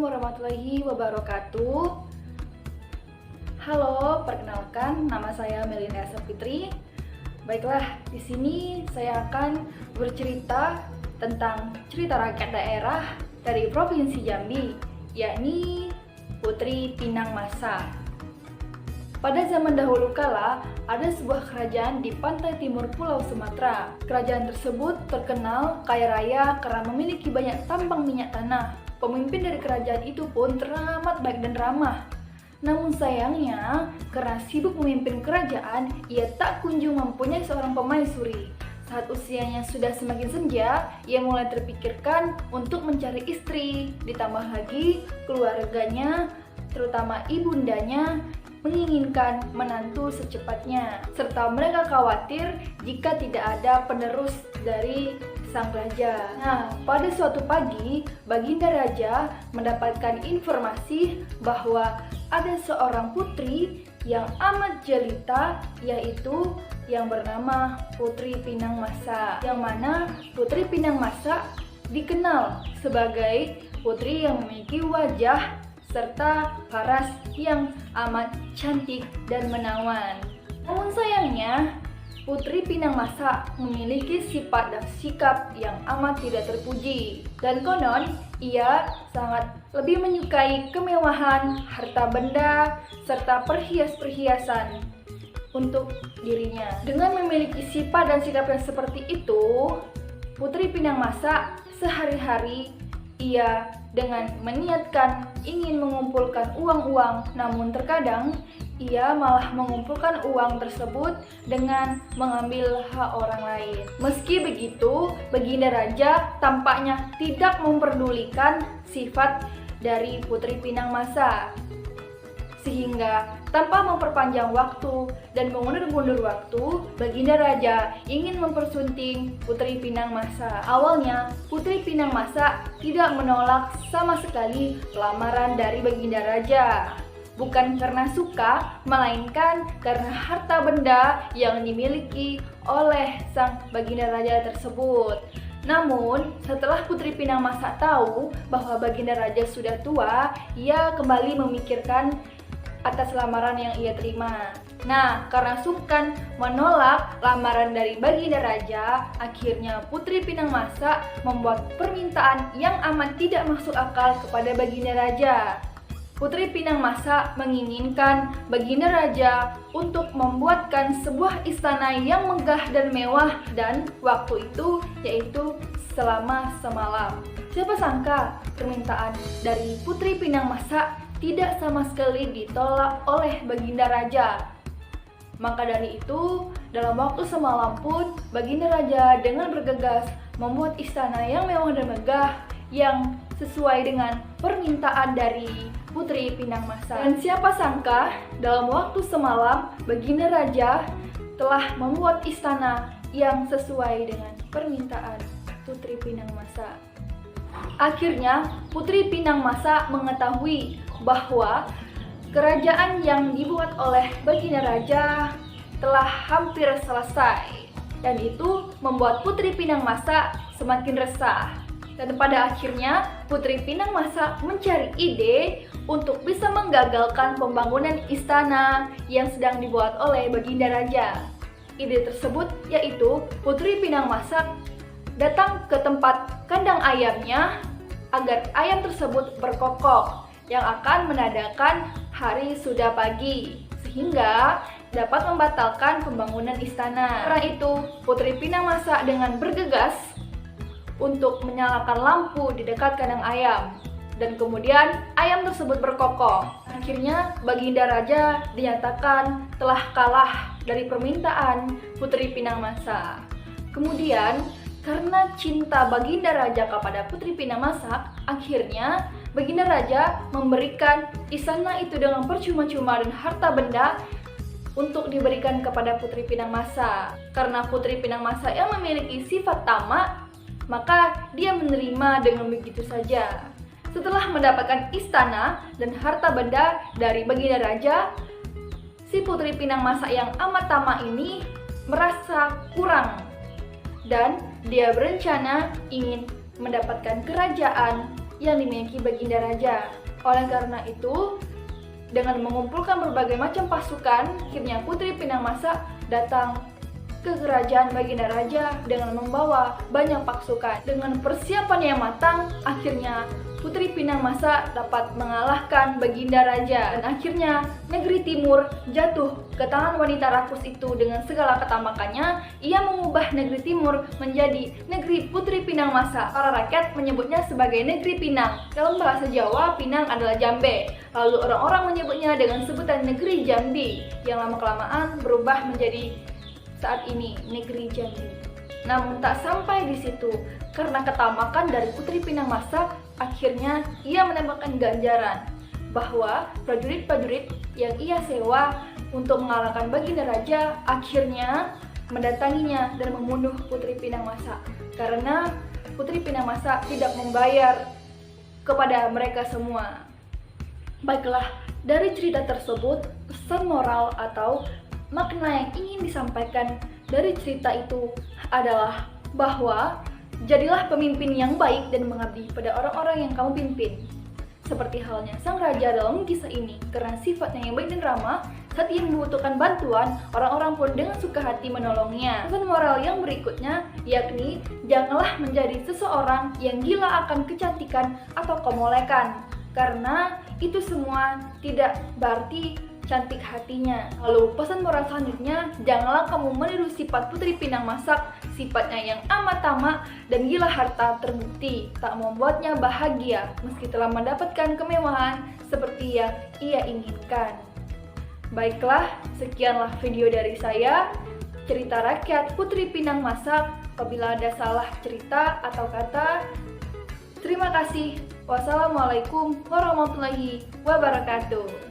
warahmatullahi wabarakatuh. Halo, perkenalkan nama saya Melinda Sapitri. Baiklah, di sini saya akan bercerita tentang cerita rakyat daerah dari Provinsi Jambi, yakni Putri Pinang Masa. Pada zaman dahulu kala, ada sebuah kerajaan di pantai timur Pulau Sumatera. Kerajaan tersebut terkenal kaya raya karena memiliki banyak tambang minyak tanah. Pemimpin dari kerajaan itu pun teramat baik dan ramah. Namun sayangnya, karena sibuk memimpin kerajaan, ia tak kunjung mempunyai seorang pemaisuri. Saat usianya sudah semakin senja, ia mulai terpikirkan untuk mencari istri. Ditambah lagi, keluarganya, terutama ibundanya, menginginkan menantu secepatnya, serta mereka khawatir jika tidak ada penerus dari sang raja. Nah, pada suatu pagi, Baginda Raja mendapatkan informasi bahwa ada seorang putri yang amat jelita, yaitu yang bernama Putri Pinang Masa. Yang mana Putri Pinang Masa dikenal sebagai putri yang memiliki wajah serta paras yang amat cantik dan menawan. Namun sayangnya, Putri Pinang Masa memiliki sifat dan sikap yang amat tidak terpuji. Dan konon, ia sangat lebih menyukai kemewahan, harta benda, serta perhiasan untuk dirinya. Dengan memiliki sifat dan sikap yang seperti itu, Putri Pinang Masa sehari-hari ia dengan meniatkan ingin mengumpulkan uang-uang, namun terkadang ia malah mengumpulkan uang tersebut dengan mengambil hak orang lain. Meski begitu, Baginda Raja tampaknya tidak memperdulikan sifat dari Putri Pinang Masa. Sehingga tanpa memperpanjang waktu dan mengundur-mundur waktu, Baginda Raja ingin mempersunting Putri Pinang Masa. Awalnya, Putri Pinang Masa tidak menolak sama sekali lamaran dari Baginda Raja. Bukan karena suka, melainkan karena harta benda yang dimiliki oleh sang Baginda Raja tersebut. Namun, setelah Putri Pinang Masa tahu bahwa Baginda Raja sudah tua, ia kembali memikirkan atas lamaran yang ia terima. Nah, karena sungkan menolak lamaran dari Baginda Raja, akhirnya Putri Pinang Masa membuat permintaan yang amat tidak masuk akal kepada Baginda Raja. Putri Pinang Masa menginginkan Baginda Raja untuk membuatkan sebuah istana yang megah dan mewah, dan waktu itu yaitu selama semalam. Siapa sangka permintaan dari Putri Pinang Masa tidak sama sekali ditolak oleh Baginda Raja. Maka dari itu, dalam waktu semalam pun Baginda Raja dengan bergegas membuat istana yang mewah dan megah yang sesuai dengan permintaan dari Putri Pinang Masa. Dan siapa sangka dalam waktu semalam Baginda Raja telah membuat istana yang sesuai dengan permintaan Putri Pinang Masa. Akhirnya Putri Pinang Masa mengetahui bahwa kerajaan yang dibuat oleh Baginda Raja telah hampir selesai, dan itu membuat Putri Pinang Masa semakin resah. Dan pada akhirnya Putri Pinang Masa mencari ide untuk bisa menggagalkan pembangunan istana yang sedang dibuat oleh Baginda Raja. Ide tersebut yaitu Putri Pinang Masa datang ke tempat kandang ayamnya agar ayam tersebut berkokok yang akan menandakan hari sudah pagi, sehingga dapat membatalkan pembangunan istana. Karena itu, Putri Pinang Masa dengan bergegas untuk menyalakan lampu di dekat kandang ayam, dan kemudian ayam tersebut berkokok. Akhirnya Baginda Raja dinyatakan telah kalah dari permintaan Putri Pinang Masa. Kemudian, karena cinta Baginda Raja kepada Putri Pinang Masa, akhirnya Baginda Raja memberikan istana itu dengan percuma-cuma dan harta benda untuk diberikan kepada Putri Pinang Masa. Karena Putri Pinang Masa yang memiliki sifat tamak, maka dia menerima dengan begitu saja. Setelah mendapatkan istana dan harta benda dari Baginda Raja, si Putri Pinang Masa yang amat tamak ini merasa kurang, dan dia berencana ingin mendapatkan kerajaan yang dimiliki Baginda Raja. Oleh karena itu, dengan mengumpulkan berbagai macam pasukan, akhirnya Putri Pinang Masa datang ke kerajaan Baginda Raja dengan membawa banyak pasukan. Dengan persiapan yang matang, akhirnya Putri Pinang Masa dapat mengalahkan Baginda Raja, dan akhirnya negeri timur jatuh ke tangan wanita rakus itu. Dengan segala ketamakannya, ia mengubah negeri timur menjadi negeri Putri Pinang Masa. Para rakyat menyebutnya sebagai negeri Pinang. Dalam bahasa Jawa, Pinang adalah Jambe. Lalu orang-orang menyebutnya dengan sebutan negeri Jambi, yang lama-kelamaan berubah menjadi saat ini negeri Jambi. Namun tak sampai di situ, karena ketamakan dari Putri Pinang Masa, akhirnya ia mendapatkan ganjaran bahwa prajurit-prajurit yang ia sewa untuk mengalahkan Baginda Raja akhirnya mendatanginya dan membunuh Putri Pinang Masa karena Putri Pinang Masa tidak membayar kepada mereka semua. Baiklah, dari cerita tersebut, pesan moral atau makna yang ingin disampaikan dari cerita itu adalah bahwa jadilah pemimpin yang baik dan mengabdi pada orang-orang yang kamu pimpin. Seperti halnya sang raja dalam kisah ini, karena sifatnya yang baik dan ramah, saat ia membutuhkan bantuan, orang-orang pun dengan suka hati menolongnya. Pesan moral yang berikutnya, yakni janganlah menjadi seseorang yang gila akan kecantikan atau kemolekan, karena itu semua tidak berarti cantik hatinya. Lalu pesan moral selanjutnya, janganlah kamu meniru sifat Putri Pinang Masa, sifatnya yang amat tamak dan gila harta terbukti tak membuatnya bahagia meski telah mendapatkan kemewahan seperti yang ia inginkan. Baiklah, sekianlah video dari saya, cerita rakyat Putri Pinang Masa. Apabila ada salah cerita atau kata, terima kasih. Wassalamualaikum warahmatullahi wabarakatuh.